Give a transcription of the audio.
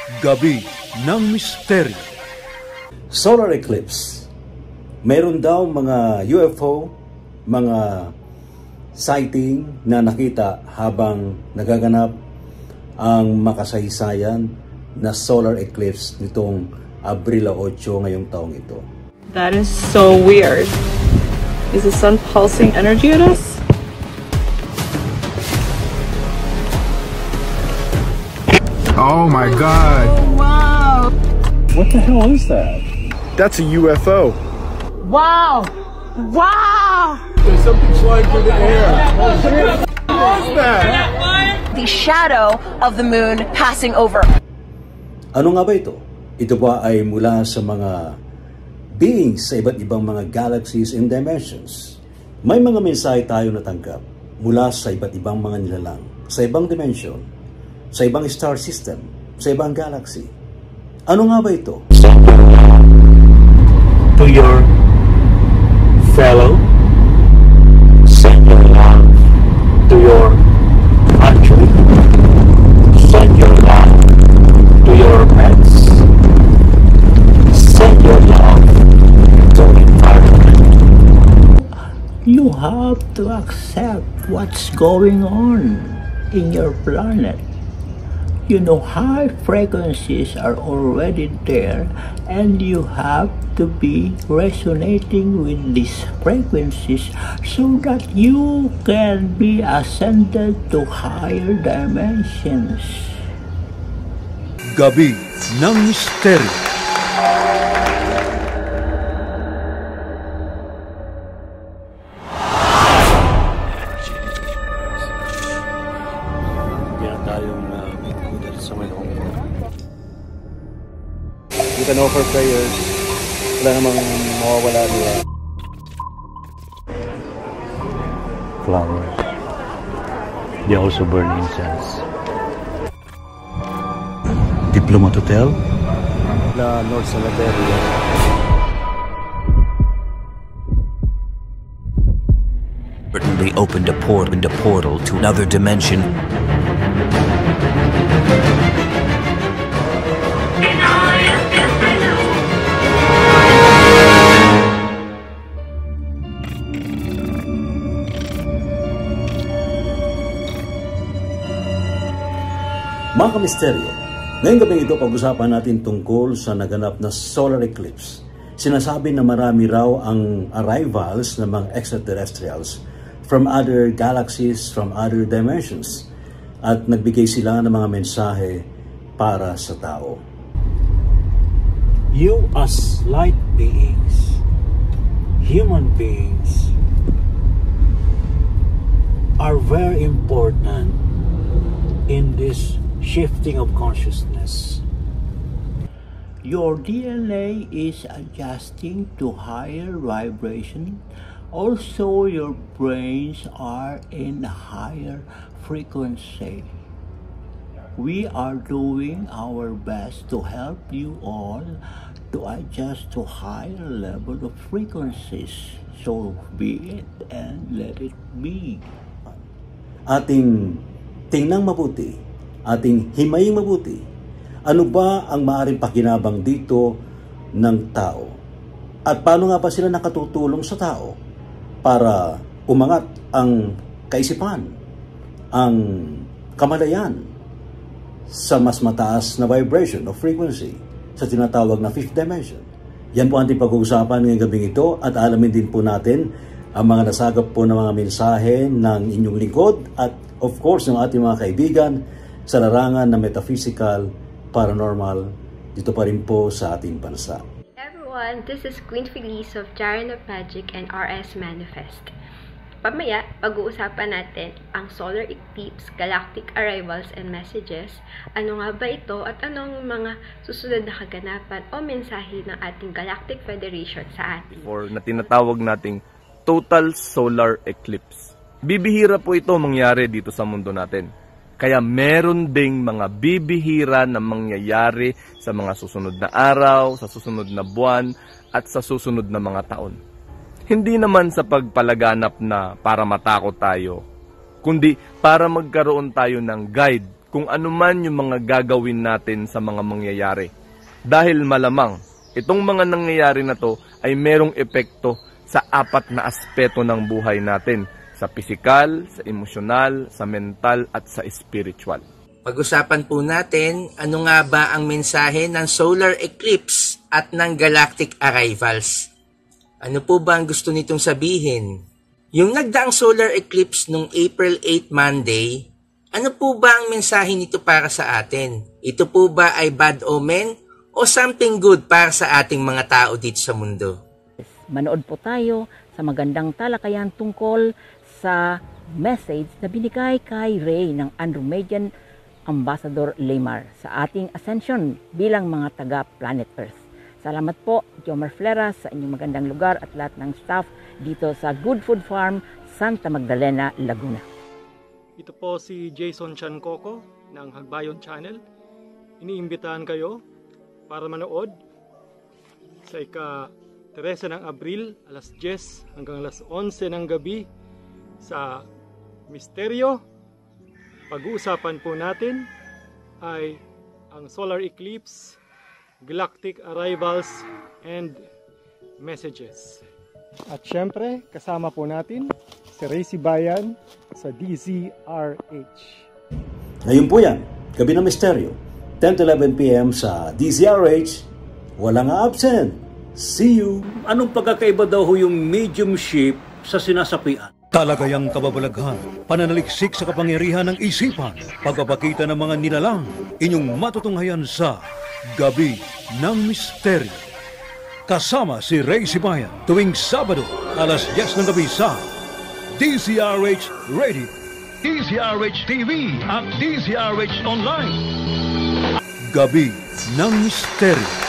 Gabi ng Misteryo. Solar eclipse. Meron daw mga UFO, mga sighting na nakita habang nagaganap ang makasaysayan na solar eclipse nitong Abril 8 ngayong taong ito. That is so weird. Is the sun pulsing energy at us? Oh my God! Oh, wow! What the hell is that? That's a UFO. Wow! Wow! There's something flying through the air. What was that? The shadow of the moon passing over. Ano nga ba ito? Ito ba ay mula sa mga beings sa iba't ibang mga galaxies and dimensions? May mga mensahe tayo natanggap mula sa iba't ibang mga nilalang, sa ibang dimension, sa ibang star system, sa ibang galaxy. Ano nga ba ito? To your fellow, send your love to your country, send your love to your pets, send your love to the environment. You have to accept what's going on in your planet. You know, high frequencies are already there, and you have to be resonating with these frequencies so that you can be ascended to higher dimensions. Gabi ng Misteryo. You can offer prayers. Wala namang mawawala nila. Flowers. They also burn incense. Diplomat Hotel? La North Cemetery. They opened a portal to another dimension. Mga kamisteryo, ngayong gabi ito pag-usapan natin tungkol sa naganap na solar eclipse. Sinasabi na marami raw ang arrivals ng mga extraterrestrials from other galaxies, from other dimensions. At nagbigay sila ng mga mensahe para sa tao. You as light beings, human beings, are very important in this shifting of consciousness. Your DNA is adjusting to higher vibration. Also, your brains are in a higher frequency. We are doing our best to help you all to adjust to higher level of frequencies. So be it and let it be. Ating tingnan mabuti, ating himayin mabuti, ano ba ang maaaring pakinabang dito ng tao? At paano nga ba sila nakatutulong sa tao para umangat ang kaisipan, ang kamalayan sa mas mataas na vibration o frequency sa tinatawag na 5th dimension? Yan po ang ating pag-uusapan ngayong gabing ito at alamin din po natin ang mga nasagap po ng mga mensahe ng inyong lingkod at of course ng ating mga kaibigan sa larangan na metaphysical, paranormal, dito pa rin po sa ating bansa. Everyone, this is Queen Felice of Jaren of Magic and RS Manifest. Pamaya, pag-uusapan natin ang solar eclipse, galactic arrivals and messages. Ano nga ba ito at anong mga susunod na kaganapan o mensahe ng ating Galactic Federation sa atin? Or na tinatawag nating total solar eclipse. Bibihira po ito mangyari dito sa mundo natin. Kaya meron ding mga bibihira na mangyayari sa mga susunod na araw, sa susunod na buwan, at sa susunod na mga taon. Hindi naman sa pagpalaganap na para matakot tayo, kundi para magkaroon tayo ng guide kung ano man yung mga gagawin natin sa mga mangyayari. Dahil malamang, itong mga nangyayari na to ay merong epekto sa 4 na aspeto ng buhay natin. Sa pisikal, sa emosyonal, sa mental at sa spiritual. Pag-usapan po natin, ano nga ba ang mensahe ng solar eclipse at ng galactic arrivals? Ano po ba ang gusto nitong sabihin? Yung nagdaang solar eclipse nung April 8 Monday, ano po ba ang mensahe nito para sa atin? Ito po ba ay bad omen o something good para sa ating mga tao dito sa mundo? Manood po tayo sa magandang talakayan tungkol sa message na binigay kay Ray ng Andromedian Ambassador Lemar sa ating ascension bilang mga taga Planet Earth. Salamat po, Jomar Flera, sa inyong magandang lugar at lahat ng staff dito sa Good Food Farm, Santa Magdalena, Laguna. Ito po si Jason Chancoco ng Hagbayon Channel. Iniimbitahan kayo para manood sa ika-13 ng Abril, alas 10 hanggang alas 11 ng gabi sa Misteryo. Pag-uusapan po natin ay ang solar eclipse, galactic arrivals, and messages. At syempre, kasama po natin si Ray Sibayan sa DZRH. Ngayon po yan, Gabi ng Misteryo, 10 to 11 p.m. sa DZRH. Walang absent. See you! Anong pagkakaiba daw ho yung mediumship sa sinasapian? Talagayang kababalaghan, pananaliksik sa kapangyarihan ng isipan, pagpapakita ng mga nilalang, inyong matutunghayan sa Gabi ng Misteryo. Kasama si Ray Sibayan tuwing Sabado, alas 10 ng gabi sa DZRH Radio, DZRH TV at DZRH Online. Gabi ng Misteryo.